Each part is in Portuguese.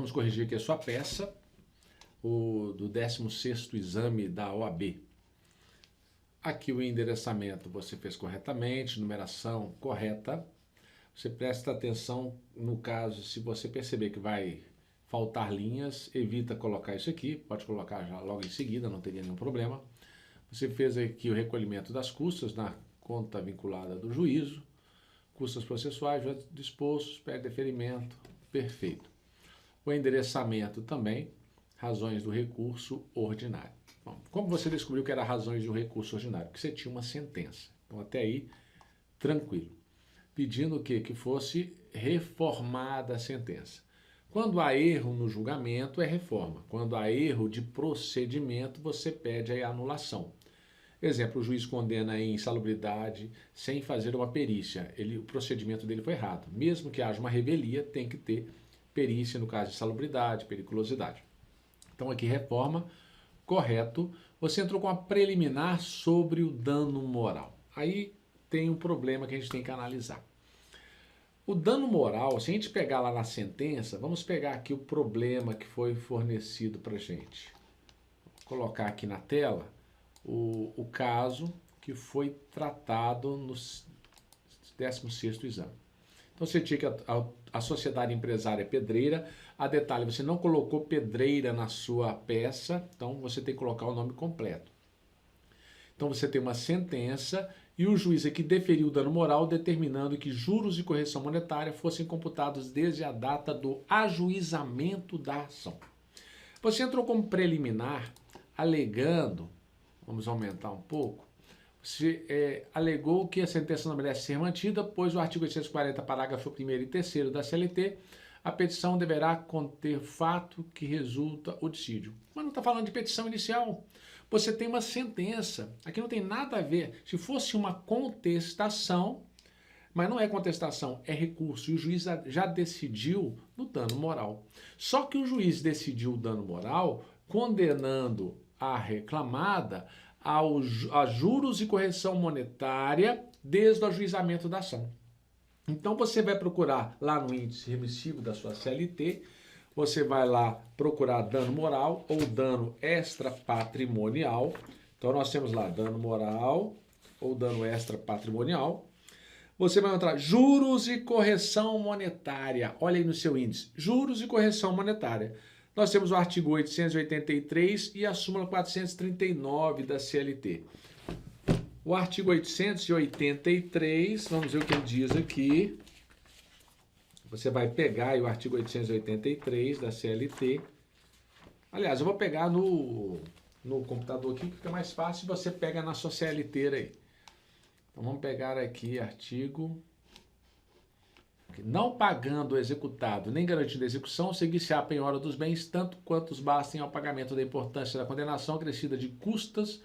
vamos corrigir aqui a sua peça, do 16º exame da OAB. Aqui o endereçamento você fez corretamente, numeração correta. Você presta atenção no caso, se você perceber que vai faltar linhas, evita colocar isso aqui, pode colocar já logo em seguida, não teria nenhum problema. Você fez aqui o recolhimento das custas na conta vinculada do juízo, custas processuais já dispostos, pré-deferimento, perfeito. O endereçamento também, razões do recurso ordinário. Bom, como você descobriu que era razões do recurso ordinário? Porque você tinha uma sentença. Então até aí, tranquilo. Pedindo o quê? Que fosse reformada a sentença. Quando há erro no julgamento, é reforma. Quando há erro de procedimento, você pede a anulação. Exemplo, o juiz condena em insalubridade sem fazer uma perícia. O procedimento dele foi errado. Mesmo que haja uma revelia, tem que ter perícia no caso de insalubridade, periculosidade. Então aqui reforma, correto. Você entrou com a preliminar sobre o dano moral. Aí tem um problema que a gente tem que analisar. O dano moral, se a gente pegar lá na sentença, vamos pegar aqui o problema que foi fornecido para a gente. Vou colocar aqui na tela o caso que foi tratado no 16º exame. Então você tinha que a sociedade empresária pedreira, a detalhe, você não colocou pedreira na sua peça, então você tem que colocar o nome completo. Então você tem uma sentença e o juiz aqui deferiu o dano moral determinando que juros de correção monetária fossem computados desde a data do ajuizamento da ação. Você entrou como preliminar alegando, vamos aumentar um pouco, você alegou que a sentença não merece ser mantida, pois o artigo 840, parágrafo 1º e 3º da CLT, a petição deverá conter fato que resulta o dissídio. Mas não está falando de petição inicial. Você tem uma sentença. Aqui não tem nada a ver. Se fosse uma contestação, mas não é contestação, é recurso. E o juiz já decidiu no dano moral. Só que o juiz decidiu o dano moral condenando a reclamada a juros e correção monetária desde o ajuizamento da ação. Então você vai procurar lá no índice remissivo da sua CLT, você vai lá procurar dano moral ou dano extrapatrimonial. Então nós temos lá dano moral ou dano extrapatrimonial. Você vai encontrar juros e correção monetária. Olha aí no seu índice, juros e correção monetária. Nós temos o artigo 883 e a súmula 439 da CLT. O artigo 883, vamos ver o que ele diz aqui. Você vai pegar aí o artigo 883 da CLT. Aliás, eu vou pegar no computador aqui, que fica mais fácil, você pega na sua CLT aí. Então vamos pegar aqui artigo... Não pagando o executado, nem garantindo a execução, seguir-se-á a penhora dos bens, tanto quanto os bastem ao pagamento da importância da condenação acrescida de custas,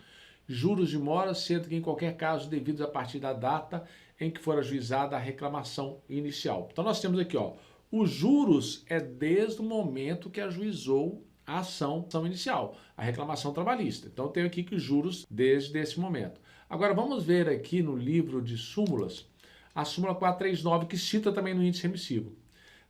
juros de mora, sendo que em qualquer caso devidos a partir da data em que for ajuizada a reclamação inicial. Então nós temos aqui, ó, os juros é desde o momento que ajuizou a ação inicial, a reclamação trabalhista. Então eu tenho aqui que os juros desde esse momento. Agora vamos ver aqui no livro de súmulas, a súmula 439, que cita também no índice remissivo.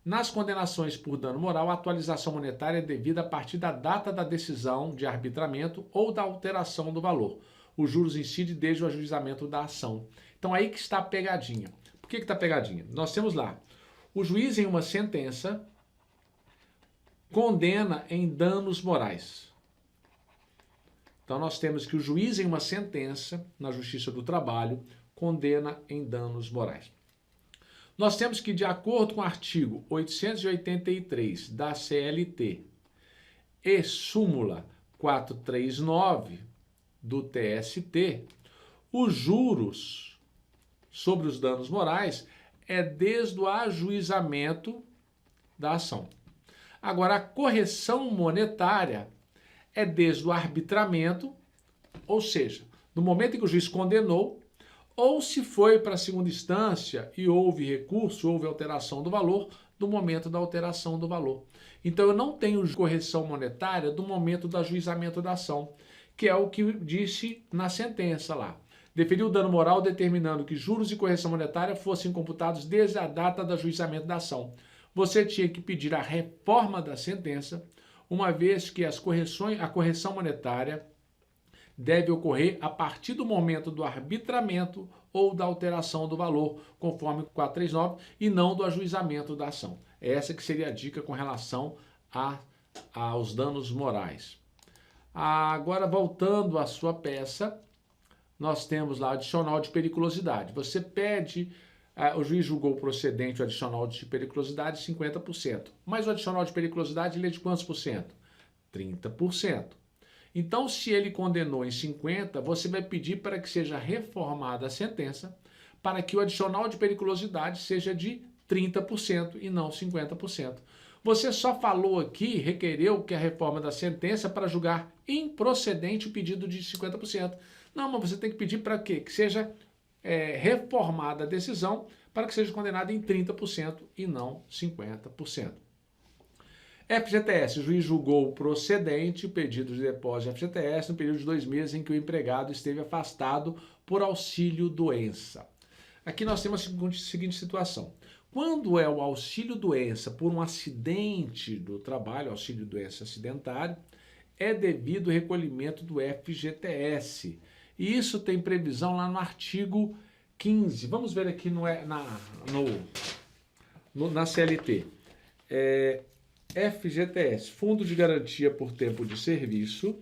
Nas condenações por dano moral, a atualização monetária é devida a partir da data da decisão de arbitramento ou da alteração do valor. Os juros incidem desde o ajuizamento da ação. Então aí que está a pegadinha. Por que está a pegadinha? Nós temos lá, o juiz em uma sentença condena em danos morais. Então nós temos que o juiz em uma sentença, na Justiça do Trabalho, condena em danos morais. Nós temos que, de acordo com o artigo 883 da CLT e súmula 439 do TST, os juros sobre os danos morais é desde o ajuizamento da ação. Agora, a correção monetária é desde o arbitramento, ou seja, no momento em que o juiz condenou, ou se foi para a segunda instância e houve recurso, houve alteração do valor, do momento da alteração do valor. Então eu não tenho correção monetária do momento do ajuizamento da ação, que é o que disse na sentença lá. Deferiu o dano moral determinando que juros e correção monetária fossem computados desde a data do ajuizamento da ação. você tinha que pedir a reforma da sentença, uma vez que a correção monetária deve ocorrer a partir do momento do arbitramento ou da alteração do valor, conforme o 439, e não do ajuizamento da ação. Essa que seria a dica com relação aos danos morais. Agora, voltando à sua peça, nós temos lá o adicional de periculosidade. Você pede, o juiz julgou procedente o adicional de periculosidade 50%. Mas o adicional de periculosidade ele é de quantos por cento? 30%. Então, se ele condenou em 50%, você vai pedir para que seja reformada a sentença para que o adicional de periculosidade seja de 30% e não 50%. Você só falou aqui, requereu que a reforma da sentença para julgar improcedente o pedido de 50%. Não, mas você tem que pedir para quê? Que seja reformada a decisão para que seja condenada em 30% e não 50%. FGTS, o juiz julgou procedente o pedido de depósito de FGTS no período de 2 meses em que o empregado esteve afastado por auxílio-doença. Aqui nós temos a seguinte situação. Quando é o auxílio-doença por um acidente do trabalho, auxílio-doença acidentário, é devido o recolhimento do FGTS. E isso tem previsão lá no artigo 15. Vamos ver aqui na CLT. FGTS, Fundo de Garantia por Tempo de Serviço.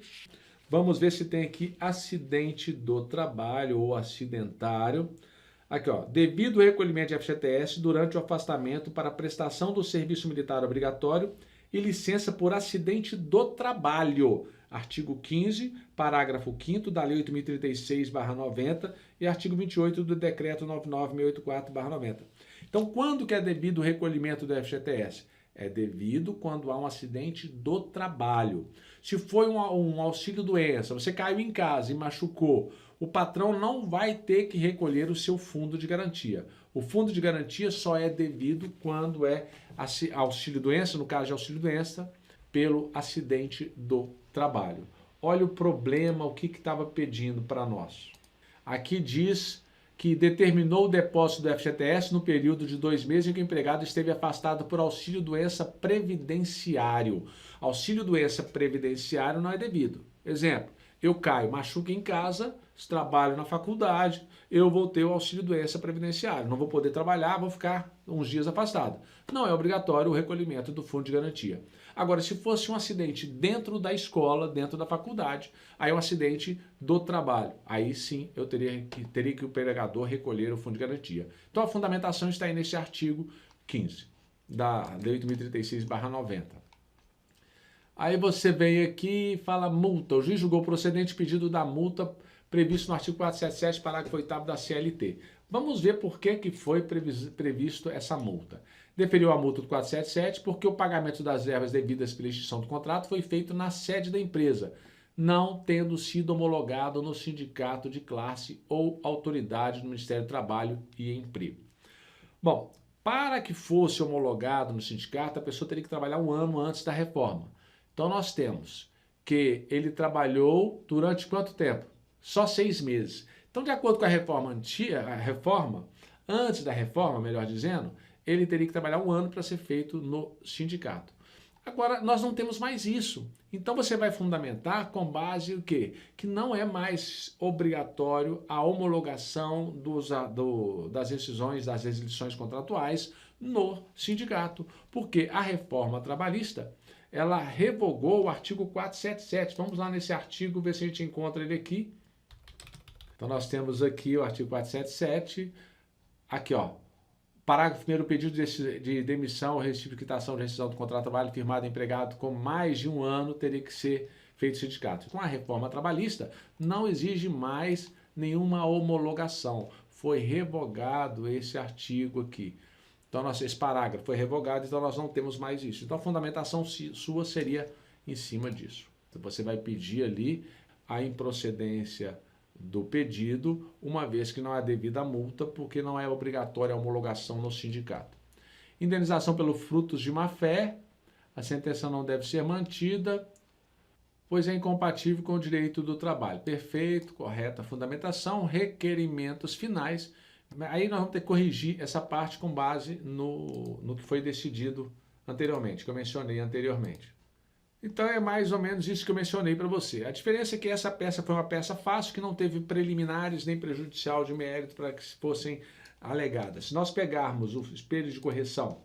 Vamos ver se tem aqui acidente do trabalho ou acidentário. Aqui, ó, devido ao recolhimento de FGTS durante o afastamento para prestação do serviço militar obrigatório e licença por acidente do trabalho. Artigo 15, parágrafo 5º da Lei 8.036/90 e artigo 28 do Decreto 99.684/90. Então, quando que é devido o recolhimento do FGTS? É devido quando há um acidente do trabalho. Se foi um auxílio-doença, você caiu em casa e machucou, o patrão não vai ter que recolher o seu fundo de garantia. O fundo de garantia só é devido quando é auxílio-doença, no caso de auxílio-doença, pelo acidente do trabalho. Olha o problema, o que estava pedindo para nós. Aqui diz que determinou o depósito do FGTS no período de 2 meses em que o empregado esteve afastado por auxílio-doença previdenciário. Auxílio-doença previdenciário não é devido. Exemplo, eu caio, machuco em casa, trabalho na faculdade, eu vou ter o auxílio-doença previdenciário. Não vou poder trabalhar, vou ficar uns dias afastado. Não é obrigatório o recolhimento do fundo de garantia. Agora, se fosse um acidente dentro da escola, dentro da faculdade, aí é um acidente do trabalho. Aí sim, eu teria que o empregador recolher o fundo de garantia. Então, a fundamentação está aí nesse artigo 15 da Lei 8.036/90. Aí você vem aqui e fala multa. O juiz julgou procedente pedido da multa previsto no artigo 477, parágrafo 8º da CLT. Vamos ver por que foi previsto essa multa. Deferiu a multa do 477 porque o pagamento das verbas devidas pela extinção do contrato foi feito na sede da empresa, não tendo sido homologado no sindicato de classe ou autoridade do Ministério do Trabalho e Emprego. Bom, para que fosse homologado no sindicato, a pessoa teria que trabalhar 1 ano antes da reforma. Então nós temos que ele trabalhou durante quanto tempo? Só 6 meses. Então, de acordo com a reforma, antes da reforma, melhor dizendo, ele teria que trabalhar 1 ano para ser feito no sindicato. Agora, nós não temos mais isso. Então, você vai fundamentar com base o quê? Que não é mais obrigatório a homologação das decisões, das resoluções contratuais no sindicato, porque a reforma trabalhista, ela revogou o artigo 477. Vamos lá nesse artigo, ver se a gente encontra ele aqui. Então, nós temos aqui o artigo 477, aqui, ó. Parágrafo 1º, pedido de demissão ou registro de quitação de rescisão do contrato de trabalho firmado empregado com mais de 1 ano teria que ser feito sindicato. Com a reforma trabalhista, não exige mais nenhuma homologação. Foi revogado esse artigo aqui. Então, esse parágrafo foi revogado, então nós não temos mais isso. Então, a fundamentação sua seria em cima disso. Então, você vai pedir ali a improcedência do pedido, uma vez que não é devida a multa, porque não é obrigatória a homologação no sindicato. Indenização pelos frutos de má-fé, a sentença não deve ser mantida, pois é incompatível com o direito do trabalho. Perfeito, correta fundamentação, requerimentos finais, Aí nós vamos ter que corrigir essa parte com base no que foi decidido anteriormente, que eu mencionei anteriormente. Então é mais ou menos isso que eu mencionei para você. A diferença é que essa peça foi uma peça fácil, que não teve preliminares nem prejudicial de mérito para que fossem alegadas. Se nós pegarmos o espelho de correção,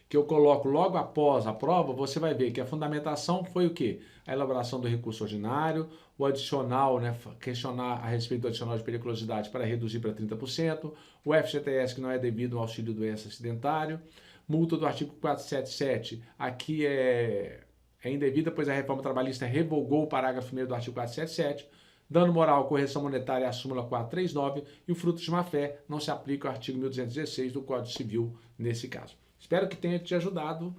que eu coloco logo após a prova, você vai ver que a fundamentação foi o quê? A elaboração do recurso ordinário, o adicional, né, questionar a respeito do adicional de periculosidade para reduzir para 30%, o FGTS que não é devido ao auxílio doença acidentário, multa do artigo 477, aqui é indevida, pois a reforma trabalhista revogou o parágrafo 1º do artigo 477, dano moral, correção monetária, a súmula 439, e o fruto de má-fé não se aplica ao artigo 1216 do Código Civil nesse caso. Espero que tenha te ajudado.